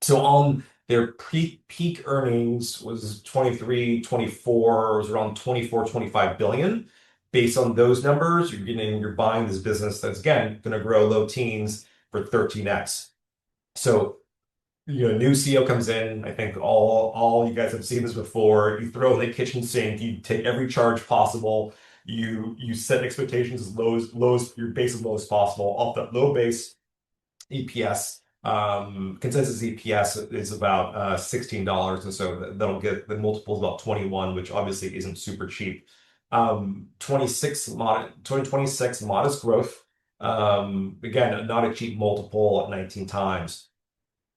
So on their peak earnings was 23, 24, was around 24, 25 billion. Based on those numbers, you're buying this business that's again going to grow low teens for 13x. So new CEO comes in. I think all you guys have seen this before. You throw in the kitchen sink, you take every charge possible, you set expectations as your base as low as possible. Off that low base, EPS, consensus EPS is about $16, and so that'll get the multiple is about 21, which obviously isn't super cheap. 2026 modest growth. Again, not a cheap multiple at 19 times.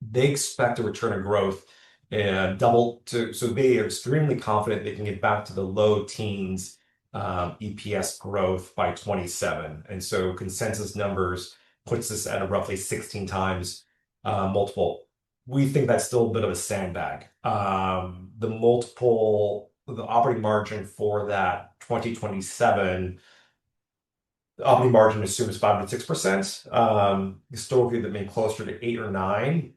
They expect a return of growth and so they are extremely confident they can get back to the low teens EPS growth by 27. And so consensus numbers puts this at a roughly 16 times multiple. We think that's still a bit of a sandbag. The operating margin for that 2027, the operating margin assumes 5 to 6%. Historically, they've been closer to 8 or 9.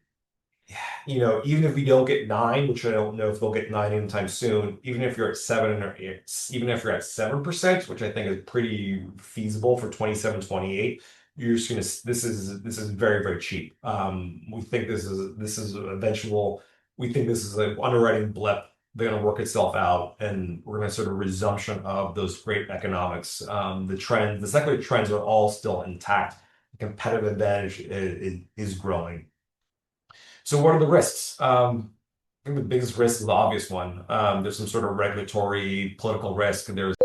Even if we don't get 9, which I don't know if they'll get 9 anytime soon, even if you're at 7 or even if you're at 7%, which I think is pretty feasible for 27, 28, you're just gonna this is very, very cheap. We think this is eventual. We think this is an underwriting blip. They're gonna work itself out, and we're gonna sort of resumption of those great economics. The secular trends are all still intact. The competitive advantage is growing. So what are the risks? I think the biggest risk is the obvious one. There's some sort of regulatory, political risk. There's